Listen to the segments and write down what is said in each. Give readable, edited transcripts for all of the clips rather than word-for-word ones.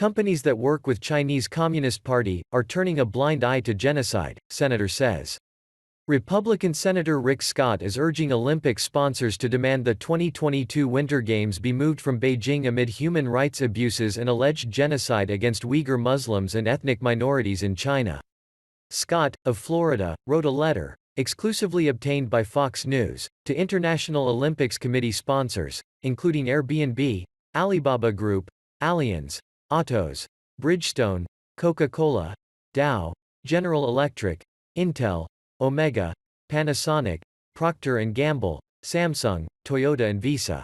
companies that work with Chinese Communist Party are turning a blind eye to genocide, senator says. Republican Senator Rick Scott is urging Olympic sponsors to demand the 2022 Winter Games be moved from Beijing amid human rights abuses and alleged genocide against Uyghur Muslims and ethnic minorities in China. Scott, of Florida, wrote a letter, exclusively obtained by Fox News, to International Olympics Committee sponsors, including Airbnb, Alibaba Group, Allianz, Autos, Bridgestone, Coca-Cola, Dow, General Electric, Intel, Omega, Panasonic, Procter & Gamble, Samsung, Toyota and Visa.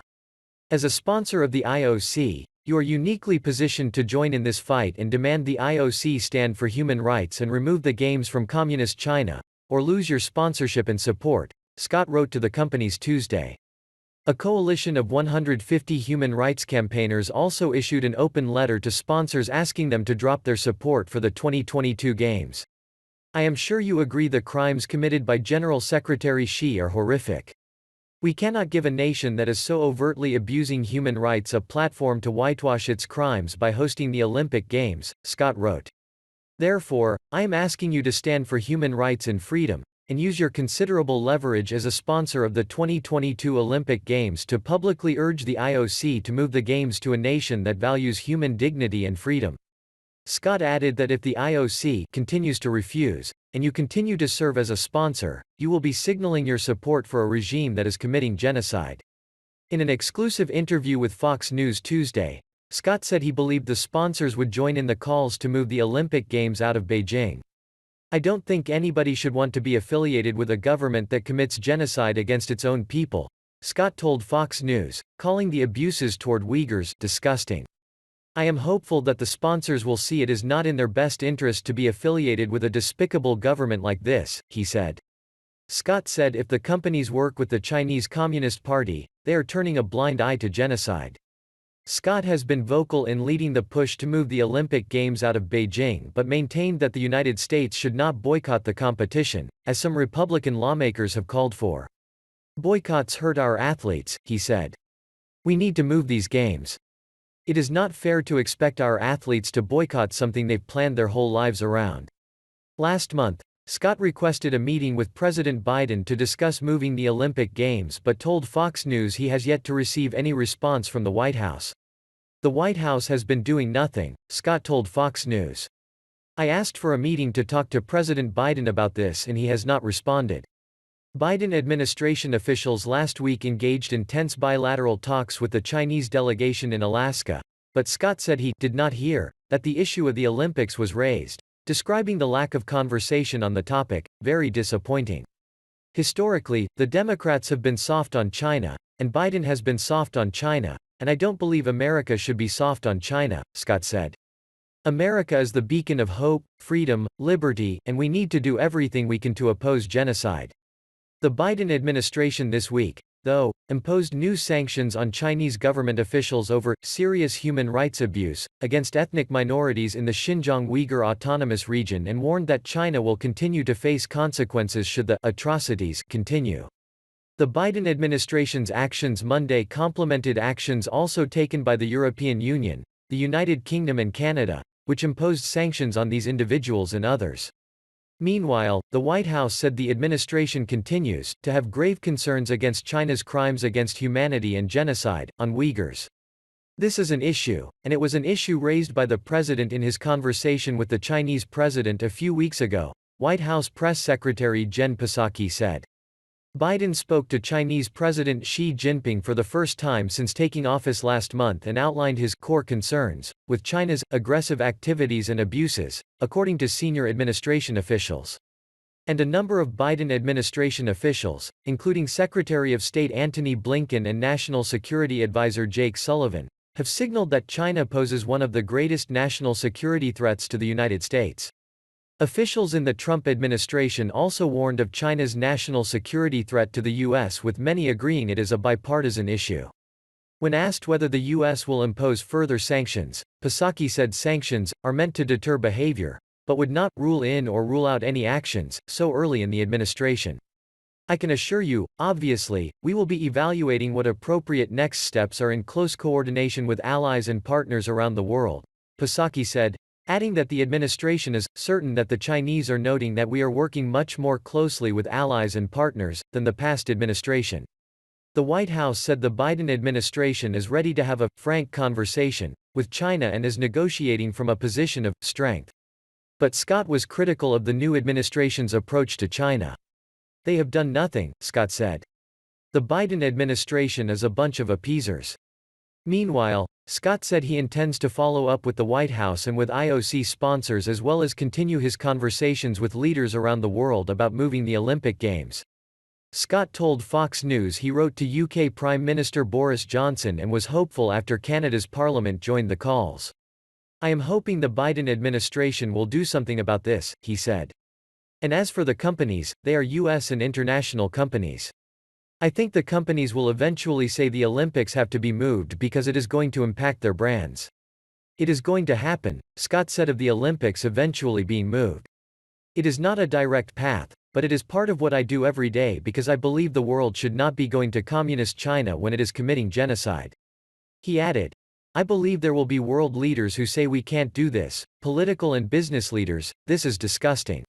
As a sponsor of the IOC, you are uniquely positioned to join in this fight and demand the IOC stand for human rights and remove the Games from Communist China, or lose your sponsorship and support, Scott wrote to the companies Tuesday. A coalition of 150 human rights campaigners also issued an open letter to sponsors asking them to drop their support for the 2022 Games. I am sure you agree the crimes committed by General Secretary Xi are horrific. We cannot give a nation that is so overtly abusing human rights a platform to whitewash its crimes by hosting the Olympic Games, Scott wrote. Therefore, I am asking you to stand for human rights and freedom, and use your considerable leverage as a sponsor of the 2022 Olympic Games to publicly urge the IOC to move the Games to a nation that values human dignity and freedom. Scott added that if the IOC continues to refuse, and you continue to serve as a sponsor, you will be signaling your support for a regime that is committing genocide. In an exclusive interview with Fox News Tuesday, Scott said he believed the sponsors would join in the calls to move the Olympic Games out of Beijing. I don't think anybody should want to be affiliated with a government that commits genocide against its own people, Scott told Fox News, calling the abuses toward Uyghurs disgusting. I am hopeful that the sponsors will see it is not in their best interest to be affiliated with a despicable government like this, he said. Scott said if the companies work with the Chinese Communist Party, they are turning a blind eye to genocide. Scott has been vocal in leading the push to move the Olympic Games out of Beijing but maintained that the United States should not boycott the competition, as some Republican lawmakers have called for. Boycotts hurt our athletes, he said. We need to move these games. It is not fair to expect our athletes to boycott something they've planned their whole lives around. Last month, Scott requested a meeting with President Biden to discuss moving the Olympic Games but told Fox News he has yet to receive any response from the White House. The White House has been doing nothing, Scott told Fox News. I asked for a meeting to talk to President Biden about this and he has not responded. Biden administration officials last week engaged in tense bilateral talks with the Chinese delegation in Alaska, but Scott said he did not hear that the issue of the Olympics was raised, describing the lack of conversation on the topic, very disappointing. Historically, the Democrats have been soft on China, and Biden has been soft on China, and I don't believe America should be soft on China, Scott said. America is the beacon of hope, freedom, liberty, and we need to do everything we can to oppose genocide. The Biden administration this week, though, imposed new sanctions on Chinese government officials over serious human rights abuse against ethnic minorities in the Xinjiang Uyghur Autonomous Region and warned that China will continue to face consequences should the atrocities continue. The Biden administration's actions Monday complemented actions also taken by the European Union, the United Kingdom and Canada, which imposed sanctions on these individuals and others. Meanwhile, the White House said the administration continues to have grave concerns against China's crimes against humanity and genocide on Uyghurs. This is an issue, and it was an issue raised by the president in his conversation with the Chinese president a few weeks ago, White House Press Secretary Jen Psaki said. Biden spoke to Chinese President Xi Jinping for the first time since taking office last month and outlined his core concerns with China's aggressive activities and abuses, according to senior administration officials. And a number of Biden administration officials, including Secretary of State Antony Blinken and National Security Advisor Jake Sullivan, have signaled that China poses one of the greatest national security threats to the United States. Officials in the Trump administration also warned of China's national security threat to the U.S., with many agreeing it is a bipartisan issue. When asked whether the U.S. will impose further sanctions, Psaki said sanctions are meant to deter behavior, but would not rule in or rule out any actions so early in the administration. I can assure you, obviously, we will be evaluating what appropriate next steps are in close coordination with allies and partners around the world, Psaki said, adding that the administration is certain that the Chinese are noting that we are working much more closely with allies and partners than the past administration. The White House said the Biden administration is ready to have a frank conversation with China and is negotiating from a position of strength. But Scott was critical of the new administration's approach to China. They have done nothing, Scott said. The Biden administration is a bunch of appeasers. Meanwhile, Scott said he intends to follow up with the White House and with IOC sponsors as well as continue his conversations with leaders around the world about moving the Olympic Games. Scott told Fox News he wrote to UK Prime Minister Boris Johnson and was hopeful after Canada's Parliament joined the calls. I am hoping the Biden administration will do something about this, he said. And as for the companies, they are US and international companies. I think the companies will eventually say the Olympics have to be moved because it is going to impact their brands. It is going to happen, Scott said of the Olympics eventually being moved. It is not a direct path, but it is part of what I do every day because I believe the world should not be going to communist China when it is committing genocide. He added, I believe there will be world leaders who say we can't do this, political and business leaders, this is disgusting.